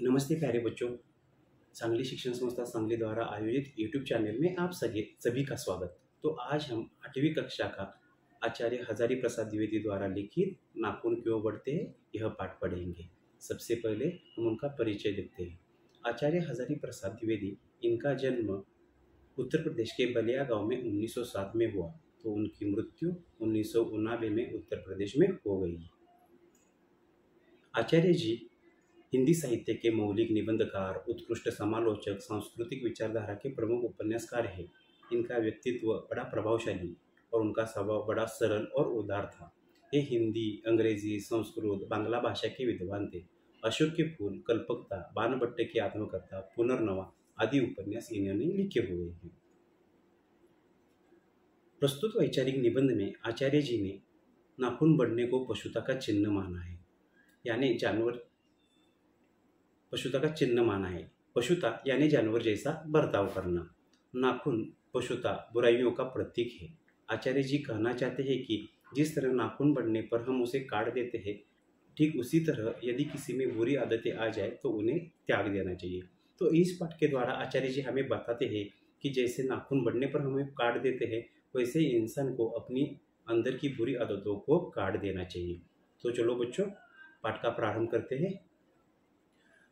नमस्ते प्यारे बच्चों। सांगली शिक्षण संस्था सांगली द्वारा आयोजित यूट्यूब चैनल में आप सभी का स्वागत। तो आज हम 8वीं कक्षा का आचार्य हजारी प्रसाद द्विवेदी द्वारा लिखित नाखून क्यों बढ़ते हैं यह पाठ पढ़ेंगे। सबसे पहले हम उनका परिचय देते हैं। आचार्य हजारी प्रसाद द्विवेदी, इनका जन्म उत्तर प्रदेश के बलिया गांव में 1907 में हुआ, तो उनकी मृत्यु 1999 में उत्तर प्रदेश में हो गई। आचार्य जी हिंदी साहित्य के मौलिक निबंधकार, उत्कृष्ट समालोचक, सांस्कृतिक विचारधारा के प्रमुख उपन्यासकार हैं। इनका व्यक्तित्व बड़ा प्रभावशाली और उनका स्वभाव बड़ा सरल और उदार था। ये हिंदी, अंग्रेजी, संस्कृत, बांग्ला भाषा के विद्वान थे। अशोक के फूल, कल्पकता, बाणभट्ट की आत्मकथा, पुनर्नवा आदि उपन्यास इन्होंने लिखे हुए हैं। प्रस्तुत वैचारिक निबंध में आचार्य जी ने नाखून बढ़ने को पशुता का चिन्ह माना है, यानी पशुता का चिन्ह माना है। पशुता यानी जानवर जैसा बर्ताव करना। नाखून पशुता, बुराइयों का प्रतीक है। आचार्य जी कहना चाहते हैं कि जिस तरह नाखून बढ़ने पर हम उसे काट देते हैं, ठीक उसी तरह यदि किसी में बुरी आदतें आ जाए तो उन्हें त्याग देना चाहिए। तो इस पाठ के द्वारा आचार्य जी हमें बताते हैं कि जैसे नाखून बढ़ने पर हमें काट देते हैं, वैसे ही इंसान को अपनी अंदर की बुरी आदतों को काट देना चाहिए। तो चलो बच्चों, पाठ का प्रारंभ करते हैं।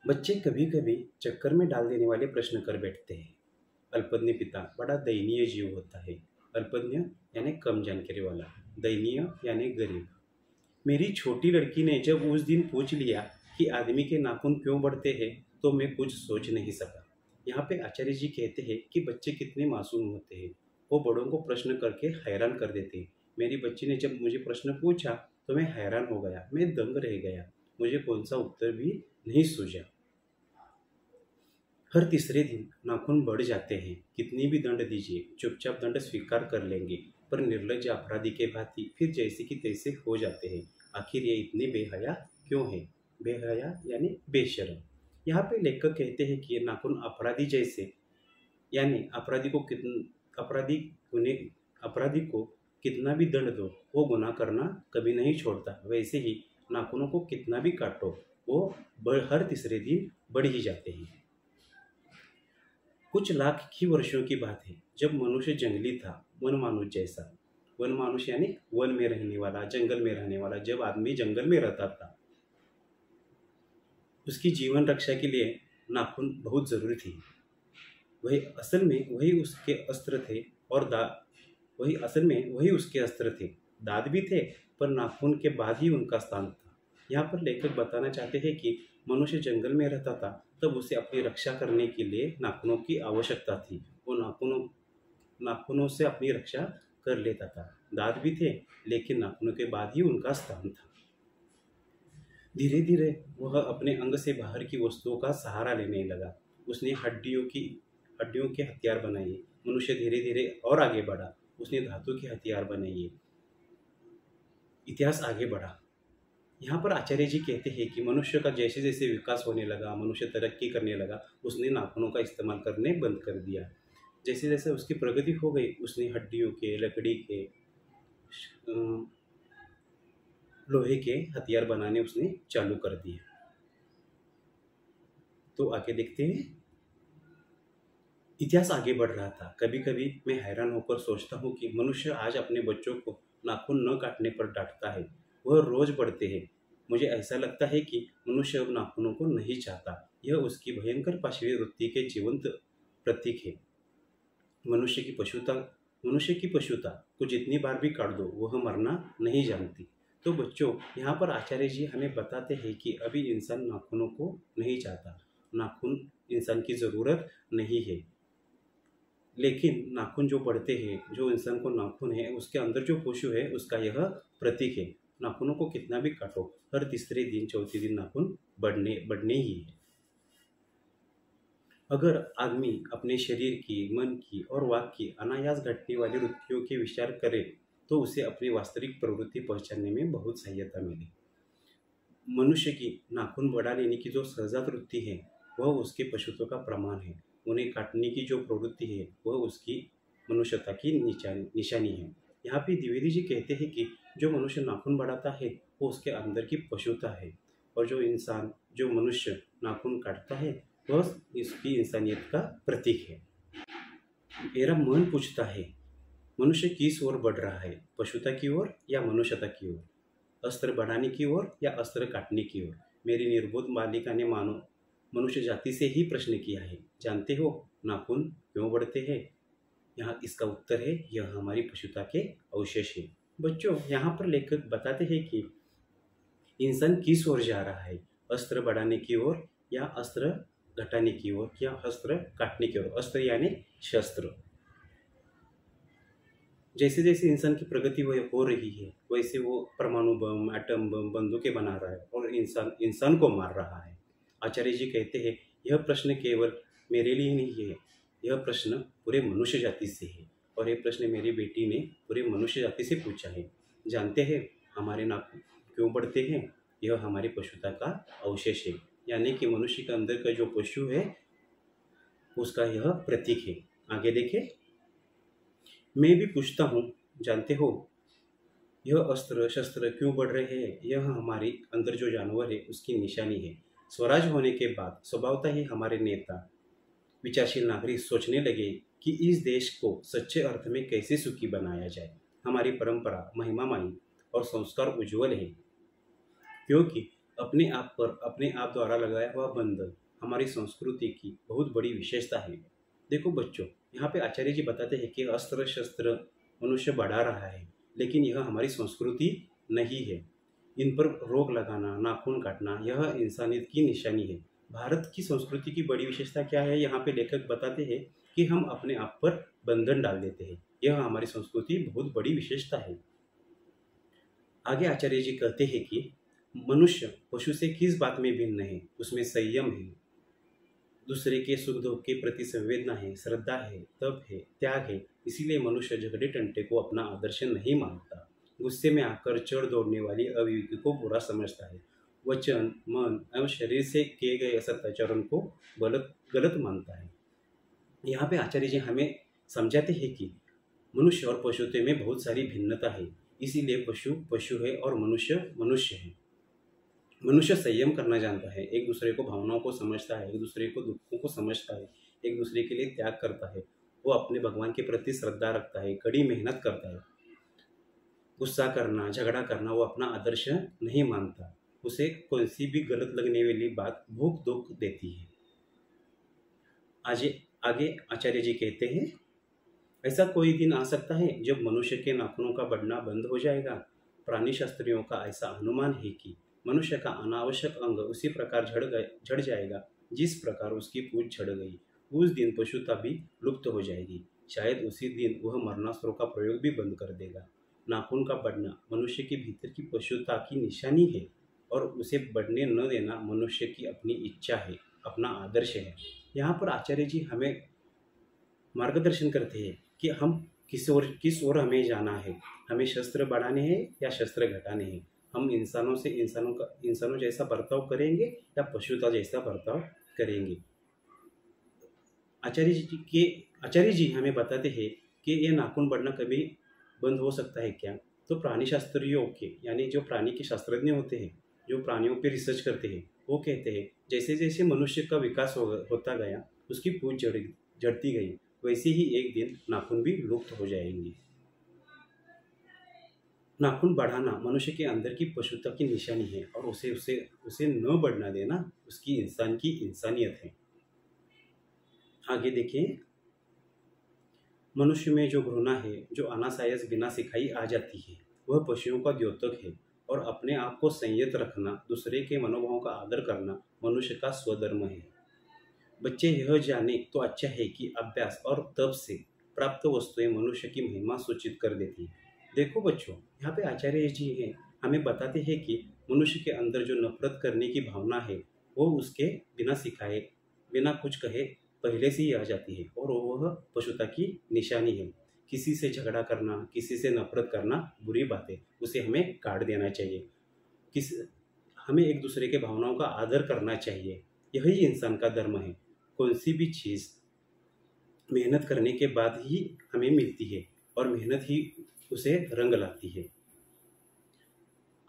बच्चे कभी कभी चक्कर में डाल देने वाले प्रश्न कर बैठते हैं। अल्पज्ञ पिता बड़ा दयनीय जीव होता है। अल्पज्ञ यानी कम जानकारी वाला, दयनीय यानी गरीब। मेरी छोटी लड़की ने जब उस दिन पूछ लिया कि आदमी के नाखून क्यों बढ़ते हैं, तो मैं कुछ सोच नहीं सका। यहाँ पे आचार्य जी कहते हैं कि बच्चे कितने मासूम होते हैं, वो बड़ों को प्रश्न करके हैरान कर देते हैं। मेरी बच्ची ने जब मुझे प्रश्न पूछा तो मैं हैरान हो गया, मैं दंग रह गया, मुझे कौन सा उत्तर भी नहीं सूझा। हर तीसरे दिन नाखून बढ़ जाते हैं। कितनी भी दंड दीजिए, चुपचाप दंड स्वीकार कर लेंगे, पर निर्लज्ज अपराधी के भांति फिर जैसे कि तैसे हो जाते हैं। आखिर ये इतने बेहया क्यों है? बेहया यानी बेशर्म। यहाँ पे लेखक कहते हैं कि नाखून अपराधी जैसे, यानी अपराधी को कितना भी दंड दो, वो गुनाह करना कभी नहीं छोड़ता। वैसे ही नाखूनों को कितना भी काटो, वो हर तीसरे दिन बढ़ ही जाते हैं। कुछ लाख ही वर्षों की बात है, जब मनुष्य जंगली था, वन मानुष जैसा। वन मानुष यानी वन में रहने वाला, जंगल में रहने वाला। जब आदमी जंगल में रहता था, उसकी जीवन रक्षा के लिए नाखून बहुत जरूरी थी। वही उसके अस्त्र थे और वही उसके अस्त्र थे। दांत भी थे, पर नाखून के बाद ही उनका स्थान था। यहाँ पर लेखक बताना चाहते हैं कि मनुष्य जंगल में रहता था, तब उसे अपनी रक्षा करने के लिए नाखूनों की आवश्यकता थी। वो नाखूनों से अपनी रक्षा कर लेता था। दांत भी थे, लेकिन नाखूनों के बाद ही उनका स्थान था। धीरे धीरे वह अपने अंग से बाहर की वस्तुओं का सहारा लेने लगा। उसने हड्डियों के हथियार बनाए। मनुष्य धीरे धीरे और आगे बढ़ा। उसने धातु के हथियार बनाए। इतिहास आगे बढ़ा। यहाँ पर आचार्य जी कहते हैं कि मनुष्य का जैसे जैसे विकास होने लगा, मनुष्य तरक्की करने लगा, उसने नाखूनों का इस्तेमाल करने बंद कर दिया। जैसे जैसे उसकी प्रगति हो गई, उसने हड्डियों के, लकड़ी के, लोहे के हथियार बनाने उसने चालू कर दिए। तो आगे देखते हैं। इतिहास आगे बढ़ रहा था। कभी कभी मैं हैरान होकर सोचता हूँ कि मनुष्य आज अपने बच्चों को नाखून न काटने पर डांटता है। वह रोज बढ़ते हैं। मुझे ऐसा लगता है कि मनुष्य अब नाखूनों को नहीं चाहता। यह उसकी भयंकर पाशवी वृत्ति के जीवंत प्रतीक है। मनुष्य की पशुता को जितनी बार भी काट दो, वह मरना नहीं जानती। तो बच्चों, यहाँ पर आचार्य जी हमें बताते हैं कि अभी इंसान नाखूनों को नहीं चाहता। नाखून इंसान की ज़रूरत नहीं है, लेकिन नाखून जो बढ़ते हैं, जो इंसान को नाखून है, उसके अंदर जो पशु है, उसका यह प्रतीक है। नाखूनों को कितना भी काटो, हर तीसरे दिन, चौथे दिन नाखून बढ़ने ही है। अगर आदमी अपने शरीर की, मन की और वाक की अनायास घटने वाली वृत्तियों के विचार करे, तो उसे अपनी वास्तविक प्रवृत्ति पहचानने में बहुत सहायता मिले। मनुष्य की नाखून बढ़ा लेने की जो सहजात वृत्ति है, वह उसके पशुत्व का प्रमाण है। उन्हें काटने की जो प्रवृत्ति है, वह उसकी मनुष्यता की निशानी है। यहाँ पे द्विवेदी जी कहते हैं कि जो मनुष्य नाखून बढ़ाता है, वो उसके अंदर की पशुता है। और जो इंसान जो मनुष्य नाखून काटता है वह इसकी इंसानियत का प्रतीक है। मेरा मन पूछता है, मनुष्य किस ओर बढ़ रहा है, पशुता की ओर या मनुष्यता की ओर, अस्त्र बढ़ाने की ओर या अस्त्र काटने की ओर? मेरी निर्बोध बालिका ने मानो मनुष्य जाति से ही प्रश्न किया है। जानते हो नाखून क्यों बढ़ते हैं? यहाँ इसका उत्तर है, यह हमारी पशुता के अवशेष है। बच्चों, यहाँ पर लेखक बताते हैं कि इंसान किस ओर जा रहा है, अस्त्र बढ़ाने की ओर या अस्त्र घटाने की ओर या अस्त्र काटने की ओर। अस्त्र यानी शस्त्र। जैसे जैसे इंसान की प्रगति हो रही है वैसे वो परमाणु बम, एटम बम, बंदूकें बना रहा है और इंसान को मार रहा है। आचार्य जी कहते हैं, यह प्रश्न केवल मेरे लिए नहीं है, यह प्रश्न पूरे मनुष्य जाति से है और यह प्रश्न मेरी बेटी ने पूरे मनुष्य जाति से पूछा है। जानते हैं हमारे नाखून क्यों बढ़ते हैं? यह हमारी पशुता का अवशेष है, यानी कि मनुष्य के अंदर का जो पशु है उसका यह प्रतीक है। आगे देखें, मैं भी पूछता हूँ, जानते हो यह अस्त्र शस्त्र क्यों बढ़ रहे हैं? यह हमारे अंदर जो जानवर है उसकी निशानी है। स्वराज होने के बाद स्वभावतः ही हमारे नेता विचारशील नागरिक सोचने लगे कि इस देश को सच्चे अर्थ में कैसे सुखी बनाया जाए। हमारी परंपरा महिमामयी और संस्कार उज्ज्वल है, क्योंकि अपने आप द्वारा लगाया हुआ बंधन हमारी संस्कृति की बहुत बड़ी विशेषता है। देखो बच्चों, यहाँ पे आचार्य जी बताते हैं कि अस्त्र शस्त्र मनुष्य बढ़ा रहा है, लेकिन यह हमारी संस्कृति नहीं है। इन पर रोक लगाना, नाखून काटना, यह इंसानियत की निशानी है। भारत की संस्कृति की बड़ी विशेषता क्या है? यहाँ पे लेखक बताते हैं कि हम अपने आप पर बंधन डाल देते हैं। यह हमारी संस्कृति बहुत बड़ी विशेषता है। आगे आचार्य जी कहते हैं कि मनुष्य पशु से किस बात में भिन्न है? उसमें संयम है, दूसरे के सुख दुख के प्रति संवेदना है, श्रद्धा है, तप है, त्याग है। इसीलिए मनुष्य झगड़े टंटे को अपना आदर्श नहीं मानता। गुस्से में आकर चढ़ दौड़ने वाली अविवेकी को बुरा समझता है। वचन, मन एवं शरीर से किए गए असत्याचरण को गलत मानता है। यहाँ पे आचार्य जी हमें समझाते हैं कि मनुष्य और पशुत्व में बहुत सारी भिन्नता है। इसीलिए पशु पशु है और मनुष्य मनुष्य है। मनुष्य संयम करना जानता है, एक दूसरे को भावनाओं को समझता है, एक दूसरे को दुखों को समझता है, एक दूसरे के लिए त्याग करता है। वो अपने भगवान के प्रति श्रद्धा रखता है, कड़ी मेहनत करता है। गुस्सा करना, झगड़ा करना वो अपना आदर्श नहीं मानता। उसे कोई सी भी गलत लगने वाली बात भूख दुख देती है। आगे आचार्य जी कहते हैं, ऐसा कोई दिन आ सकता है जब मनुष्य के नाखूनों का बढ़ना बंद हो जाएगा। प्राणी शास्त्रियों का ऐसा अनुमान है कि मनुष्य का अनावश्यक अंग उसी प्रकार झड़ जाएगा जिस प्रकार उसकी पूंछ झड़ गई। उस दिन पशुता भी लुप्त हो जाएगी। शायद उसी दिन वह मरणास्त्रों का प्रयोग भी बंद कर देगा। नाखून का बढ़ना मनुष्य के भीतर की पशुता की निशानी है और उसे बढ़ने न देना मनुष्य की अपनी इच्छा है, अपना आदर्श है। यहाँ पर आचार्य जी हमें मार्गदर्शन करते हैं कि हम किस ओर हमें जाना है। हमें शस्त्र बढ़ाने हैं या शस्त्र घटाने हैं। हम इंसानों जैसा बर्ताव करेंगे या पशुता जैसा बर्ताव करेंगे। आचार्य जी हमें बताते हैं कि ये नाखून बढ़ना कभी बंद हो सकता है क्या? तो प्राणी शास्त्रियों के यानी जो प्राणी के शास्त्रज्ञ होते हैं, जो प्राणियों पे रिसर्च करते हैं, वो कहते हैं जैसे जैसे मनुष्य का विकास होता गया उसकी पूंछ झड़ती गई, वैसे ही एक दिन नाखून भी लुप्त हो जाएंगे। नाखून बढ़ाना मनुष्य के अंदर की पशुता की निशानी है और उसे न बढ़ना देना उसकी इंसान की इंसानियत है। आगे देखिए, मनुष्य में जो घृणा है, जो अनायास बिना सिखाई आ जाती है, वह पशुओं का द्योतक है। और अपने आप को संयत रखना, दूसरे के मनोभावों का आदर करना मनुष्य का स्वधर्म है। बच्चे यह जाने तो अच्छा है कि अभ्यास और तप से प्राप्त वस्तुएं मनुष्य की महिमा सूचित कर देती है। देखो बच्चों, यहाँ पे आचार्य जी हैं हमें बताते हैं कि मनुष्य के अंदर जो नफरत करने की भावना है वो उसके बिना सिखाए, बिना कुछ कहे पहले से ही आ जाती है और वह पशुता की निशानी है। किसी से झगड़ा करना, किसी से नफरत करना बुरी बात है, उसे हमें काट देना चाहिए। हमें एक दूसरे के भावनाओं का आदर करना चाहिए। यही इंसान का धर्म है। कौन सी भी चीज़ मेहनत करने के बाद ही हमें मिलती है और मेहनत ही उसे रंग लाती है।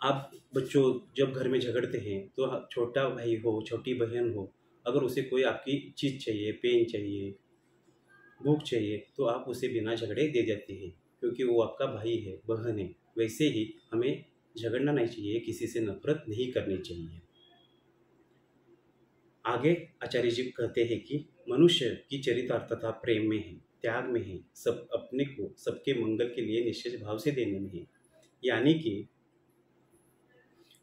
आप बच्चों जब घर में झगड़ते हैं तो छोटा भाई हो, छोटी बहन हो, अगर उसे कोई आपकी चीज़ चाहिए, पेन चाहिए, बुक चाहिए, तो आप उसे बिना झगड़े दे देते हैं, क्योंकि वो आपका भाई है, बहन है। वैसे ही हमें झगड़ना नहीं चाहिए, किसी से नफरत नहीं करनी चाहिए। आगे आचार्य जी कहते हैं कि मनुष्य की चरितार्थता प्रेम में है, त्याग में है, सब अपने को सबके मंगल के लिए निश्चय भाव से देने में है। यानी कि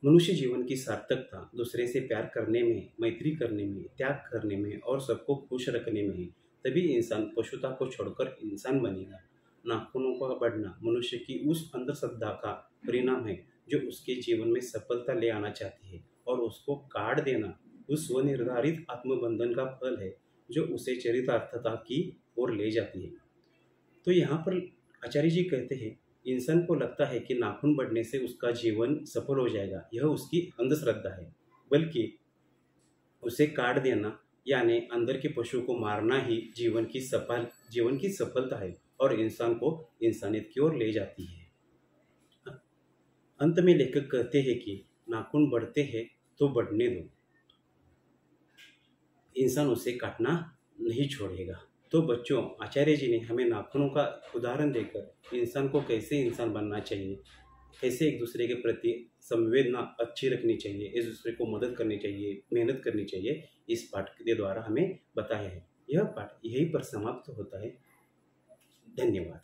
मनुष्य जीवन की सार्थकता दूसरे से प्यार करने में, मैत्री करने में, त्याग करने में और सबको खुश रखने में है। तभी इंसान पशुता को छोड़कर इंसान बनेगा। नाखूनों का बढ़ना मनुष्य की उस अंधश्रद्धा का परिणाम है जो उसके जीवन में सफलता ले आना चाहती है, और उसको काट देना उस स्वनिर्धारित आत्मबंधन का फल है जो उसे चरितार्थता की ओर ले जाती है। तो यहाँ पर आचार्य जी कहते हैं, इंसान को लगता है कि नाखून बढ़ने से उसका जीवन सफल हो जाएगा, यह उसकी अंधश्रद्धा है। बल्कि उसे काट देना यानी अंदर के पशु को मारना ही जीवन की सफलता है और इंसान को इंसानियत की ओर ले जाती है। अंत में लेखक कहते हैं कि नाखून बढ़ते हैं तो बढ़ने दो, इंसान उसे काटना नहीं छोड़ेगा। तो बच्चों, आचार्य जी ने हमें नाखूनों का उदाहरण देकर इंसान को कैसे इंसान बनना चाहिए, कैसे एक दूसरे के प्रति संवेदना अच्छी रखनी चाहिए, एक दूसरे को मदद करनी चाहिए, मेहनत करनी चाहिए, इस पाठ के द्वारा हमें बताया है। यह पाठ यहीं पर समाप्त होता है। धन्यवाद।